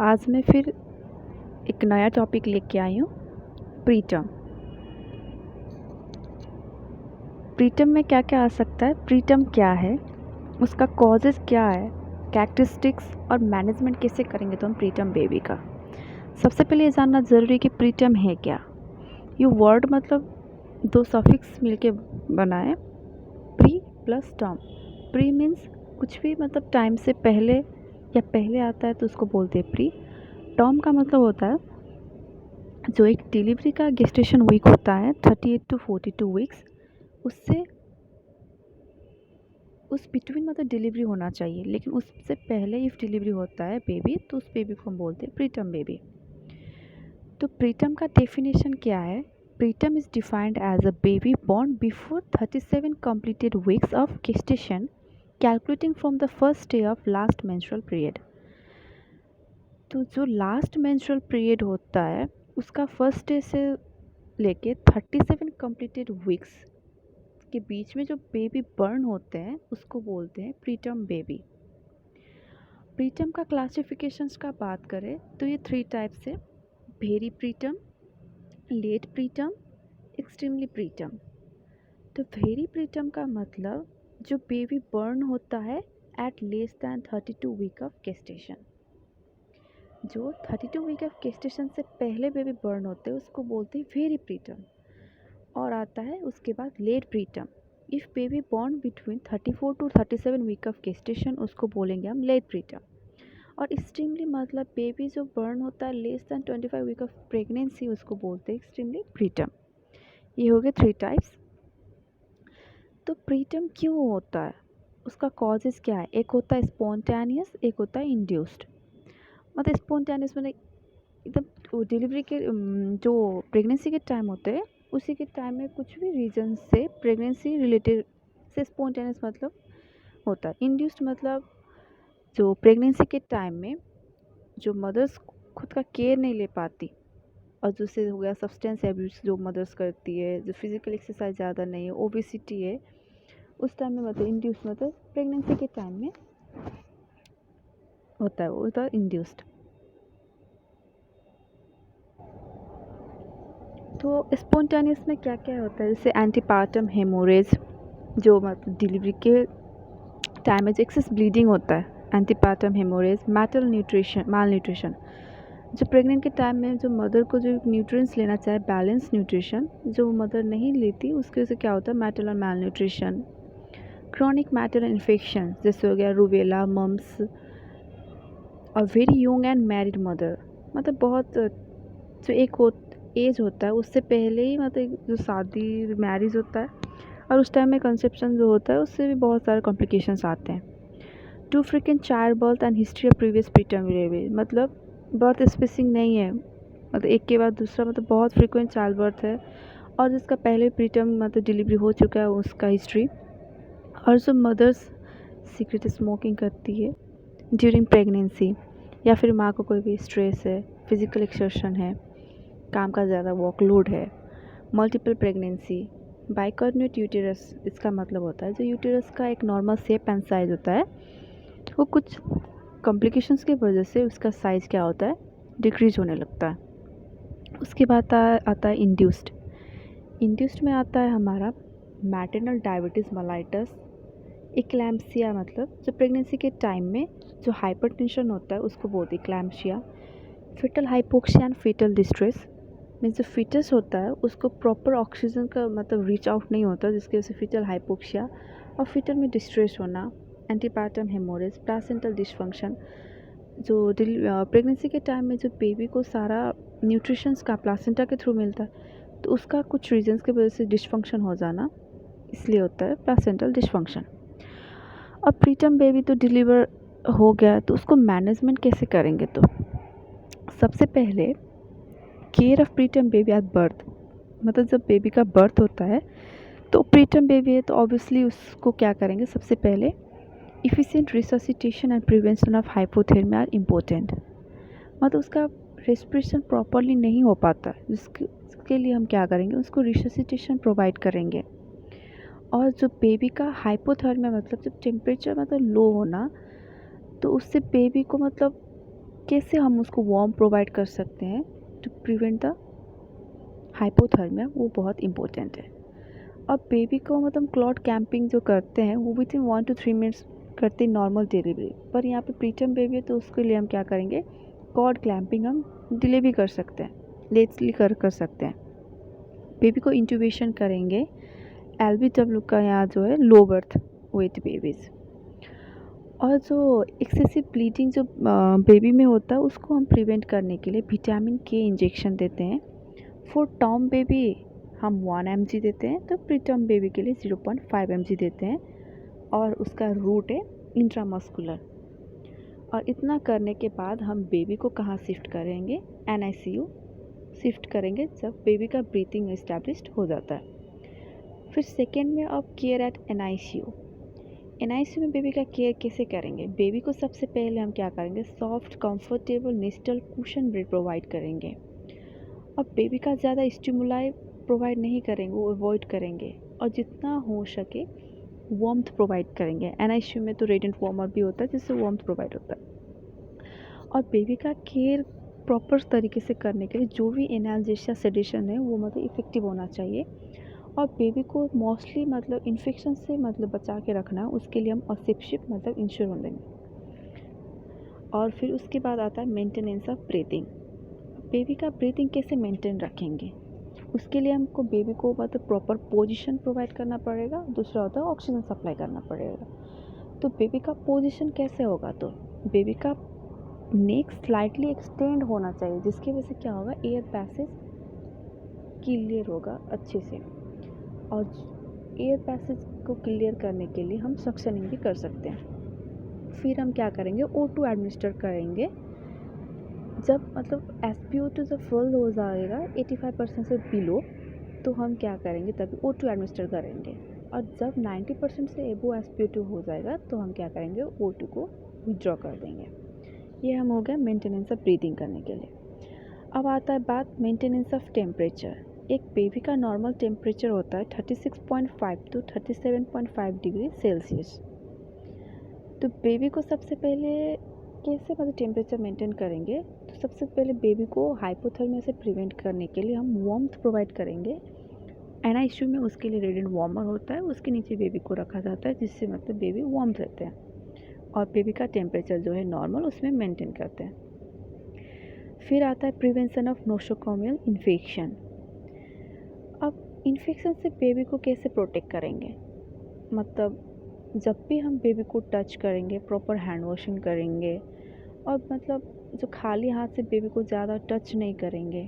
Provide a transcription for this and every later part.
आज मैं फिर एक नया टॉपिक लेके आई हूँ, प्रीटर्म। प्रीटर्म में क्या क्या आ सकता है, प्रीटर्म क्या है, उसका कॉजेज़ क्या है, कैरेक्टरिस्टिक्स और मैनेजमेंट कैसे करेंगे तो हम प्रीटर्म बेबी का। सबसे पहले ये जानना ज़रूरी है कि प्रीटर्म है क्या। ये वर्ड मतलब दो सफिक्स मिलके बना है, pre plus term. Pre means कुछ भी मतलब टाइम से पहले या पहले आता है तो उसको बोलते हैं प्री। टर्म का मतलब होता है जो एक डिलीवरी का गेस्टेशन वीक होता है 38 to 42 वीक्स, उससे उस बिटवीन मतलब डिलीवरी होना चाहिए, लेकिन उससे पहले इफ़ डिलीवरी होता है बेबी तो उस बेबी को हम बोलते हैं प्रीटर्म बेबी। तो प्रीटर्म का डेफिनेशन क्या है? Preterm is defined as a baby born before 37 completed weeks of gestation calculating from the first day of last menstrual period. तो जो लास्ट मेंस्ट्रुअल पीरियड होता है उसका फर्स्ट डे से लेके 37 completed वीक्स के बीच में जो बेबी बर्न होते हैं उसको बोलते हैं प्रीटर्म बेबी। प्रीटर्म का क्लासिफिकेशंस का बात करें तो ये 3 टाइप्स है, very preterm, late preterm, extremely preterm. तो वेरी प्रीटर्म का मतलब जो बेबी बर्न होता है at less than 32 week of gestation. जो 32 वीक ऑफ गेस्टेशन से पहले बेबी बर्न होते हैं उसको बोलते हैं वेरी प्रीटर्म। और आता है उसके बाद late preterm. If baby born between 34 to 37 week of gestation उसको बोलेंगे हम लेट प्रीटर्म। और एक्सट्रीमली मतलब बेबी जो बर्न होता है less than 25 week of pregnancy उसको बोलते हैं एक्सट्रीमली प्रीटर्म। ये हो गए 3 टाइप्स। तो प्रीटर्म क्यों होता है, उसका कॉजेज़ क्या है? एक होता है स्पॉन्टेनियस, एक होता है इंड्यूस्ड। मतलब स्पॉन्टेनियस मतलब एकदम डिलीवरी के जो प्रेगनेंसी के टाइम होते हैं उसी के टाइम में कुछ भी रीज़न से प्रेगनेंसी रिलेटेड से स्पॉन्टेनियस मतलब होता है। इंड्यूस्ड मतलब जो प्रेगनेंसी के टाइम में जो मदर्स खुद का केयर नहीं ले पाती और जैसे हो गया सब्सटेंस एब्यूज जो मदर्स करती है, जो फिजिकल एक्सरसाइज ज़्यादा नहीं है, ओबेसिटी है, उस टाइम में मतलब इंड्यूस्ड मतलब प्रेगनेंसी के टाइम में होता है, वो होता है इंड्यूस्ड। तो स्पॉन्टेनियस में क्या क्या होता है, जैसे एंटीपार्टम हेमोरेज, जो मतलब डिलीवरी के टाइम में जो एक्सेस ब्लीडिंग होता है, एंटीपार्टम हेमोरेज, माल न्यूट्रिशन, जो प्रेग्नेंट के टाइम में जो मदर को जो न्यूट्रिएंट्स लेना चाहे बैलेंस न्यूट्रिशन जो मदर नहीं लेती उसकी वजह से क्या होता है मैटरनल माल न्यूट्रिशन। क्रॉनिक मैटरनल इन्फेक्शन जैसे हो गया रूबेला, मम्स, और very young and married mother, मतलब बहुत जो एक एज होता है उससे पहले ही मतलब जो शादी मैरिज होता है और उस टाइम में कंसेप्शन जो होता है उससे भी बहुत सारे कॉम्प्लिकेशंस आते हैं। Too frequent child birth and history of previous preterm delivery, मतलब बर्थ स्पेसिंग नहीं है, मतलब एक के बाद दूसरा मतलब बहुत फ्रीक्वेंट चाइल्ड बर्थ है और जिसका पहले प्रीटर्म मतलब डिलीवरी हो चुका है उसका हिस्ट्री। और जो मदर्स सीक्रेट स्मोकिंग करती है ड्यूरिंग प्रेगनेंसी, या फिर माँ को कोई भी स्ट्रेस है, फिज़िकल एक्सर्शन है, काम का ज़्यादा वर्कलोड है, मल्टीपल प्रेगनेंसी, बाइकॉर्नुएट यूटेरस, इसका मतलब होता है जो यूटेरस का एक नॉर्मल शेप एंड साइज़ होता है वो कुछ कॉम्प्लिकेशंस की वजह से उसका साइज़ क्या होता है डिक्रीज होने लगता है। उसके बाद आता है इंड्यूस्ड। इंड्यूस्ड में आता है हमारा मैटरनल डायबिटीज़ मेलाइटस, इक्लैम्सिया, मतलब जो प्रेगनेंसी के टाइम में जो हाइपरटेंशन होता है उसको बोलते हैं eclampsia, fetal hypoxia and fetal distress, means जो फिटस होता है उसको प्रॉपर ऑक्सीजन का मतलब रीच आउट नहीं होता जिसकी वजह से फिटल हाइपोक्सिया और फिटल में डिस्ट्रेस होना, एंटीपार्टम हेमोरेज, प्लासेंटल डिसफंक्शन, जो प्रेगनेंसी के टाइम में जो बेबी को सारा न्यूट्रिशंस का प्लासेंटा के थ्रू मिलता है तो उसका कुछ रीजंस की वजह से डिसफंक्शन हो जाना, इसलिए होता है प्लासेंटल डिसफंक्शन। अब प्रीटर्म बेबी तो डिलीवर हो गया तो उसको मैनेजमेंट कैसे करेंगे, तो सबसे पहले care of preterm baby at birth, मतलब जब बेबी का बर्थ होता है तो प्रीटर्म बेबी है तो ऑब्वियसली उसको क्या करेंगे, सबसे पहले efficient resuscitation and prevention of hypothermia are important, मतलब उसका रेस्पिरेशन प्रॉपरली नहीं हो पाता जिसके लिए हम क्या करेंगे, उसको रिससिटेशन प्रोवाइड करेंगे। और जो बेबी का हाइपोथर्मिया मतलब जब टेम्परेचर मतलब लो होना, तो उससे बेबी को मतलब कैसे हम उसको वार्म प्रोवाइड कर सकते हैं टू प्रिवेंट द हाइपोथर्मिया, वो बहुत इम्पोर्टेंट है। और बेबी को मतलब क्लॉट कैंपिंग जो करते हैं वो विथिन 1 to 3 मिनट्स करते हैं नॉर्मल डिलीवरी, पर यहाँ पे प्रीटर्म बेबी है तो उसके लिए हम क्या करेंगे, कॉर्ड क्लैंपिंग हम डिले भी कर सकते हैं, लेटली कर सकते हैं। बेबी को इंट्यूबेशन करेंगे LBW का यहाँ जो है लो बर्थ वेट बेबीज़। और जो एक्सेसिव ब्लीडिंग जो बेबी में होता है उसको हम प्रिवेंट करने के लिए विटामिन के इंजेक्शन देते हैं। फॉर टर्म बेबी हम 1 mg देते हैं, तो प्रीटर्म बेबी के लिए 0.5 mg देते हैं, और उसका रूट है इंट्रामस्कुलर। और इतना करने के बाद हम बेबी को कहाँ शिफ्ट करेंगे, NICU शिफ्ट करेंगे जब बेबी का ब्रीथिंग इस्टेब्लिश्ड हो जाता है। फिर सेकेंड में अब केयर एट NICU में बेबी का केयर कैसे करेंगे। बेबी को सबसे पहले हम क्या करेंगे, soft comfortable Nestlé cushion bed provide करेंगे। अब बेबी का ज़्यादा स्टिमुलाई प्रोवाइड नहीं करेंगे, वो अवॉइड करेंगे, और जितना हो सके वार्मथ प्रोवाइड करेंगे। NICU में तो रेडिएंट वार्मर भी होता है जिससे वार्मथ प्रोवाइड होता है। और बेबी का केयर प्रॉपर तरीके से करने के लिए जो भी एनाल्जेसिया सेडेशन है वो मतलब इफ़ेक्टिव होना चाहिए। और बेबी को मोस्टली मतलब इन्फेक्शन से मतलब बचा के रखना है, उसके लिए हम ऑसिपशिप मतलब इंश्योर देंगे। और फिर उसके बाद आता है मेंटेनेंस ऑफ ब्रीथिंग। बेबी का ब्रीथिंग कैसे मेंटेन रखेंगे, उसके लिए हमको बेबी को मतलब प्रॉपर पोजीशन प्रोवाइड करना पड़ेगा। दूसरा होता है ऑक्सीजन सप्लाई करना पड़ेगा। तो बेबी का पोजीशन कैसे होगा, तो बेबी का नेक स्लाइटली एक्सटेंड होना चाहिए, जिसकी वजह से क्या होगा, एयर पैसेज क्लियर होगा अच्छे से। और एयर पैसेज को क्लियर करने के लिए हम सक्शनिंग भी कर सकते हैं। फिर हम क्या करेंगे, O2 एडमिनिस्टर करेंगे। जब मतलब SpO2 जब फुल हो जाएगा 85% से बिलो, तो हम क्या करेंगे, तभी O2 एडमिनिस्टर करेंगे। और जब 90% से एबो SpO2 हो जाएगा तो हम क्या करेंगे, O2 को विड्रॉ कर देंगे। ये हम हो गया मेंटेनेंस ऑफ ब्रीदिंग करने के लिए। अब आता है बात मेंटेनेंस ऑफ टेम्परेचर। एक बेबी का नॉर्मल टेम्परेचर होता है 36.5 to 37.5 डिग्री सेल्सियस। तो बेबी को सबसे पहले कैसे मतलब टेम्परेचर मेंटेन करेंगे, तो सबसे पहले बेबी को हाइपोथर्मिया से प्रिवेंट करने के लिए हम वार्मथ प्रोवाइड करेंगे। NICU में उसके लिए रेडिएंट वार्मर होता है, उसके नीचे बेबी को रखा जाता है, जिससे मतलब बेबी वार्म रहते हैं, और बेबी का टेम्परेचर जो है नॉर्मल उसमें मेंटेन करते हैं। फिर आता है प्रिवेंशन ऑफ नोसोकोमियल इन्फेक्शन। अब इन्फेक्शन से बेबी को कैसे प्रोटेक्ट करेंगे, मतलब जब भी हम बेबी को टच करेंगे प्रॉपर हैंड वॉशिंग करेंगे, और मतलब जो खाली हाथ से बेबी को ज़्यादा टच नहीं करेंगे।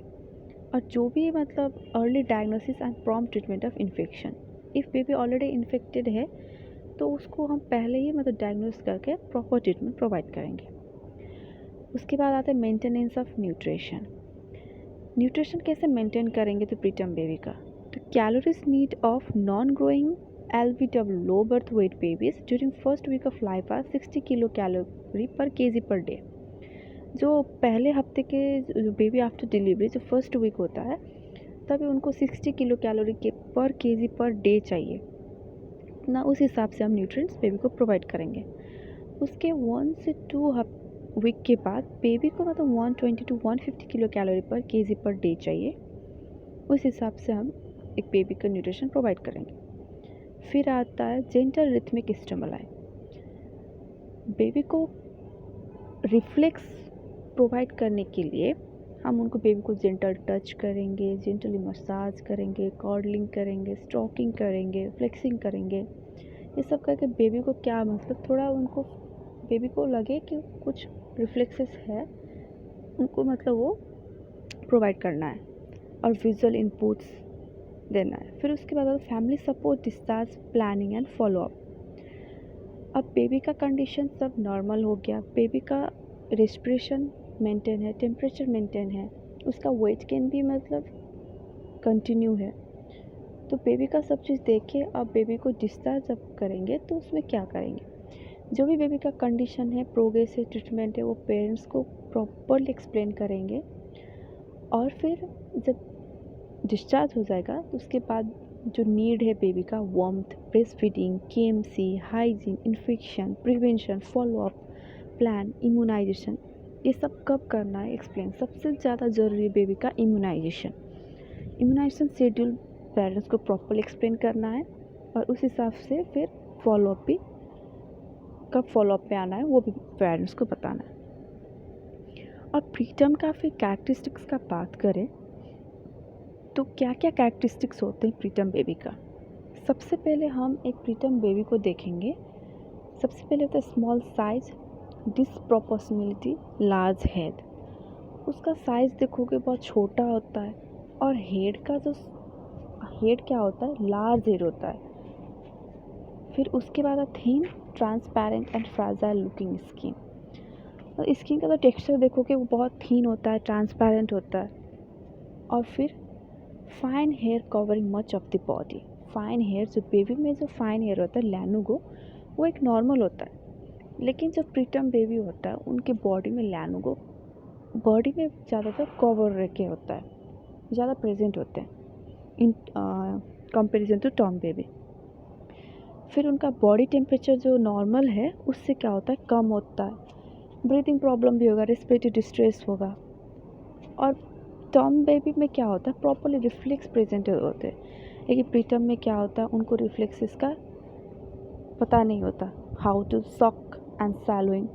और जो भी मतलब early diagnosis and prompt treatment of infection. If baby already infected है तो उसको हम पहले ही मतलब डायग्नोस करके प्रॉपर ट्रीटमेंट प्रोवाइड करेंगे। उसके बाद आता है मेंटेनेंस ऑफ न्यूट्रिशन। न्यूट्रिशन कैसे मेंटेन करेंगे, तो प्रीटर्म बेबी का, तो calories need of non growing LBW low birth weight babies during first week of life are 60 kilo calorie per kg per day. जो पहले हफ्ते के जो बेबी आफ्टर डिलीवरी जो फर्स्ट वीक होता है, तभी उनको 60 किलो कैलोरी के पर kg पर डे चाहिए ना, उस हिसाब से हम न्यूट्रिएंट्स बेबी को प्रोवाइड करेंगे। उसके 1 से 2 वीक के बाद बेबी को मतलब 120 to 150 kilo calorie per kg per day चाहिए, उस हिसाब से हम एक बेबी का न्यूट्रिशन प्रोवाइड करेंगे। फिर आता है जेंटल रिथमिक स्टिमुलाई। बेबी को रिफ्लेक्स प्रोवाइड करने के लिए हम उनको बेबी को जेंटल टच करेंगे, जेंटली मसाज करेंगे, कॉर्डलिंग करेंगे, स्ट्रोकिंग करेंगे, फ्लेक्सिंग करेंगे। ये सब करके बेबी को क्या मतलब थोड़ा उनको बेबी को लगे कि कुछ रिफ्लेक्सेस है, उनको मतलब वो प्रोवाइड करना है, और विजुअल इनपुट्स देना है। फिर उसके बाद family support, discharge planning and follow up. अब बेबी का कंडीशन सब नॉर्मल हो गया, बेबी का रेस्पिरेशन मेंटेन है, टेम्परेचर मेंटेन है, उसका वेट गेन भी मतलब कंटिन्यू है, तो बेबी का सब चीज़ देखे। अब बेबी को डिस्चार्ज जब करेंगे तो उसमें क्या करेंगे, जो भी बेबी का कंडीशन है, प्रोग्रेस है, ट्रीटमेंट है, वो पेरेंट्स को प्रॉपरली एक्सप्लेन करेंगे। और फिर जब डिस्चार्ज हो जाएगा तो उसके बाद जो नीड है बेबी का, warmth, breast feeding, KMC, hygiene, infection prevention, follow up plan, immunization, ये सब कब करना है एक्सप्लेन। सबसे ज़्यादा ज़रूरी बेबी का इम्यूनाइजेशन। इम्यूनाइजेशन शेड्यूल पेरेंट्स को प्रॉपर्ली एक्सप्लेन करना है और उस हिसाब से फिर फॉलोअप भी कब फॉलोअप पे आना है वो भी पेरेंट्स को बताना है। और प्रीटर्म का फिर कैरेक्टरिस्टिक्स का बात करें तो क्या क्या कैरेक्टरिस्टिक्स होते हैं प्रीटर्म बेबी का। सबसे पहले हम एक प्रीटर्म बेबी को देखेंगे। सबसे पहले होता है स्मॉल साइज, डिसप्रोपोर्शनलिटी, लार्ज हेड। उसका साइज़ देखोगे बहुत छोटा होता है और हेड क्या होता है, लार्ज हेड होता है। फिर उसके बाद thin, transparent and fragile looking skin. और स्किन का तो टेक्सचर देखोगे वो बहुत थिन होता है, ट्रांसपेरेंट होता है। और फिर fine hair covering much of the body. Fine hair, जो बेबी में जो फाइन हेयर होता है लैनुगो, वो एक नॉर्मल होता है। लेकिन जो प्रीटर्म बेबी होता है उनके बॉडी में लैनुगो बॉडी में ज़्यादातर कवर रह के होता है, ज़्यादा प्रेजेंट होते हैं in comparison to term baby. फिर उनका बॉडी टेम्परेचर जो नॉर्मल है उससे क्या होता है, कम होता है। ब्रीथिंग प्रॉब्लम भी होगा, रेस्पिरेटरी डिस्ट्रेस होगा। और टर्म बेबी में क्या होता है, प्रॉपरली रिफ्लेक्स प्रेजेंट होते हैं। लेकिन प्रीटर्म में क्या होता है, उनको रिफ्लेक्सेस का पता नहीं होता, हाउ टू सॉक एंड सैलोइंग,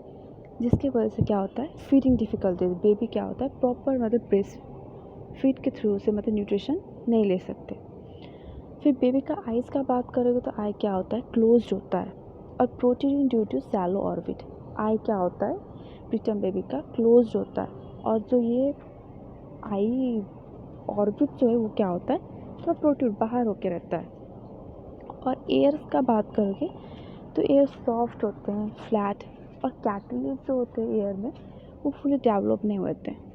जिसकी वजह से क्या होता है, फीडिंग डिफ़िकल्टीज। बेबी क्या होता है, प्रॉपर मतलब ब्रेस्ट फीड के थ्रू से मतलब न्यूट्रिशन नहीं ले सकते। फिर बेबी का आइज़ का बात करोगे तो आई क्या होता है, क्लोज्ड होता है और protruding due to shallow orbit. Eye क्या होता है, प्रीटर्म बेबी का क्लोज्ड होता है और जो ये आई ऑर्बिट जो है वो क्या होता है, थोड़ा प्रोट्रूड बाहर होके रहता है। और एयर्स का बात करोगे तो एयर सॉफ्ट होते हैं, फ्लैट, और कैटलेज जो होते हैं एयर में वो फुली डेवलप नहीं होते हैं।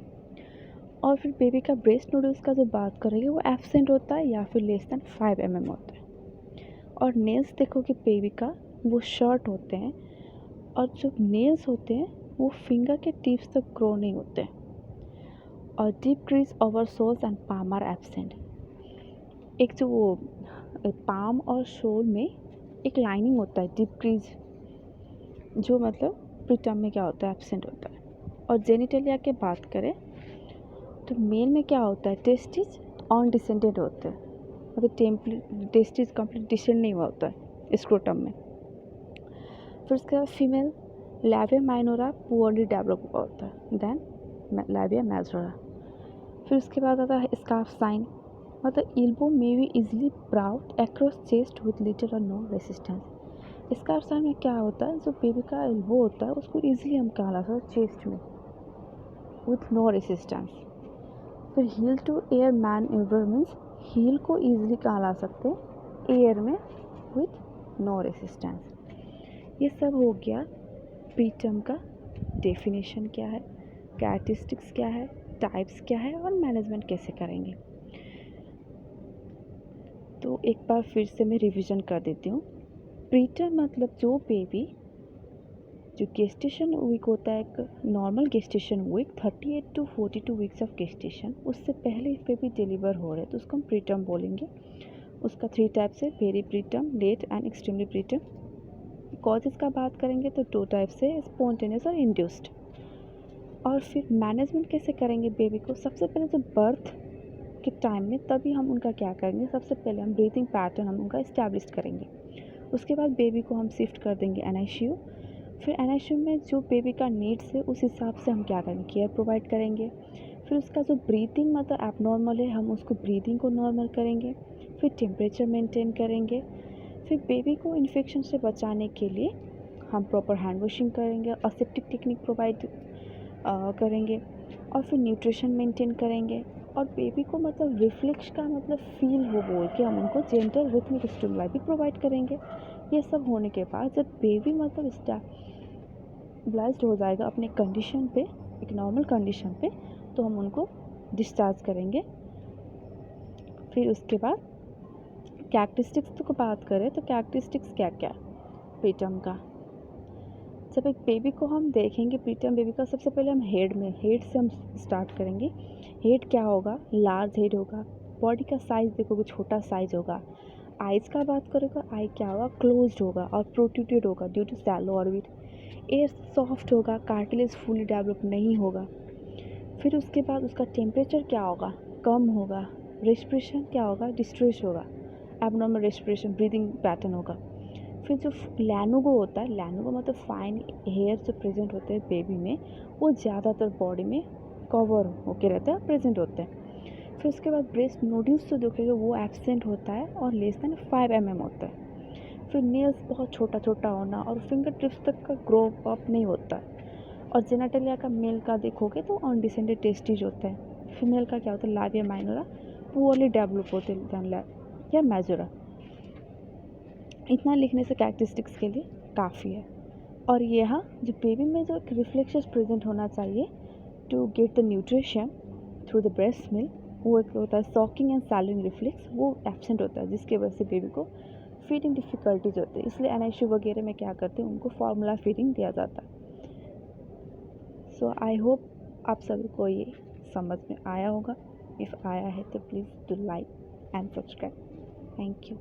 और फिर बेबी का ब्रेस्ट नूडल्स का जो बात करेंगे वो एब्सेंट होता है या फिर लेस दैन 5 mm होता है। और नेल्स देखोगे बेबी का वो शॉर्ट होते हैं और जो नेल्स होते हैं वो फिंगर के टिप्स तक ग्रो नहीं होते हैं। और deep crease over soles and palm are absent. एक जो वो पाम और शोल में एक लाइनिंग होता है डीप क्रीज, जो मतलब प्रीटर्म में क्या होता है, एब्सेंट होता है। और जेनिटलिया की बात करें तो मेल में क्या होता है, टेस्टिस ऑन डिसेंडेड होते हैं, मतलब टेस्टिस कंप्लीट डिसेंड नहीं हुआ होता है स्क्रोटम में। फिर उसके बाद female labia minora poorly develop हुआ होता है देन लैबिया मेजोरा। फिर उसके बाद आता है स्कार्फ साइन, मतलब elbow may be easily brought across chest with little or no resistance. Scarf sign में क्या होता है, जो बेबी का एल्बो होता है उसको इजीली हम कहला सकते हैं चेस्ट में विथ नो रेसिस्टेंस। फिर heel to ear manoeuvre means heel को ईजिली कहाँ ला सकते हैं, एयर में विथ नो रेसिस्टेंस। ये सब हो गया प्रीटर्म का डेफिनेशन क्या है, कैरेक्टरिस्टिक्स क्या है, टाइप्स क्या है और मैनेजमेंट कैसे करेंगे। तो एक बार फिर से मैं रिवीजन कर देती हूँ। प्रीटर्म मतलब जो बेबी जो गेस्टेशन वीक होता है, एक normal gestation week 38 to 42 weeks of gestation, उससे पहले बेबी डिलीवर हो रहे हैं तो उसको हम प्रीटर्म बोलेंगे। उसका 3 टाइप्स है, very preterm, late and extremely preterm. Causes का बात करेंगे तो 2 टाइप्स है, स्पॉन्टेनियस और इंड्यूस्ड। और फिर मैनेजमेंट कैसे करेंगे बेबी को, सबसे पहले जो बर्थ के टाइम में तभी हम उनका क्या करेंगे, सबसे पहले हम ब्रीथिंग पैटर्न हम उनका इस्टेब्लिश करेंगे। उसके बाद बेबी को हम शिफ्ट कर देंगे NICU। फिर NICU में जो बेबी का नीड्स है उस हिसाब से हम क्या करेंगे, केयर प्रोवाइड करेंगे। फिर उसका जो ब्रीथिंग मतलब एबनॉर्मल है हम उसको ब्रीथिंग को नॉर्मल करेंगे। फिर टेम्परेचर मेंटेन करेंगे। फिर बेबी को इन्फेक्शन से बचाने के लिए हम प्रॉपर हैंड वॉशिंग करेंगे, असेप्टिक टेक्निक प्रोवाइड करेंगे। और फिर न्यूट्रिशन मेंटेन करेंगे। और बेबी को मतलब रिफ्लेक्स का मतलब फील हो बोल के हम उनको जेंटल रिथमिक स्टिमुलाई भी प्रोवाइड करेंगे। ये सब होने के बाद जब बेबी मतलब स्टेबलाइज्ड हो जाएगा अपने कंडीशन पे, एक नॉर्मल कंडीशन पे, तो हम उनको डिस्चार्ज करेंगे। फिर उसके बाद कैरेक्टरिस्टिक्स को बात करें तो कैरेक्टरिस्टिक्स क्या क्या प्रीटर्म का। जब एक बेबी को हम देखेंगे प्रीटर्म बेबी का, सबसे पहले हम हेड से हम स्टार्ट करेंगे। हेड क्या होगा, लार्ज हेड होगा। बॉडी का साइज़ देखोगे छोटा साइज होगा। आइज़ का बात करेगा, आई क्या होगा, क्लोज्ड होगा और प्रोट्रूडेड होगा due to shallow orbit. Ear soft होगा, कार्टिलेज फुली डेवलप नहीं होगा। फिर उसके बाद उसका टेम्परेचर क्या होगा, कम होगा। रेस्पिरेशन क्या होगा, डिस्ट्रेस होगा, एबनॉर्मल रेस्पिरेशन, ब्रीदिंग पैटर्न होगा। फिर जो लैनुगो होता है, लैनुगो मतलब फाइन हेयर जो प्रेजेंट होते हैं बेबी में, वो ज़्यादातर बॉडी में कवर होके रहता है, प्रेजेंट होते हैं। फिर उसके बाद ब्रेस्ट नोड्यूल्स जो देखेगा वो एब्सेंट होता है और लेस देन 5 mm होता है। फिर नेल्स बहुत छोटा छोटा होना और फिंगर टिप्स तक का ग्रो अप नहीं होता है। और जेनेटलिया का मेल का देखोगे तो अनडिसेंडेड टेस्टिज होता है। फीमेल का क्या होता है, लाबिया माइनोरा पुअरली डेवलप होते हैं या मेजोरा। इतना लिखने से कैरेक्टरिस्टिक्स के लिए काफ़ी है। और यहाँ जो बेबी में जो एक रिफ्लेक्शंस प्रेजेंट होना चाहिए to get the nutrition through the breast milk, वो एक होता है सॉकिंग एंड सैलिन रिफ्लेक्स, वो एब्सेंट होता है, जिसकी वजह से बेबी को फीडिंग डिफ़िकल्टीज होती है। इसलिए NICU वगैरह में क्या करते हैं, उनको फार्मूला फीडिंग दिया जाता है। सो आई होप आप सभी को ये समझ में आया होगा। इफ़ आया है तो please do like and subscribe. Thank you.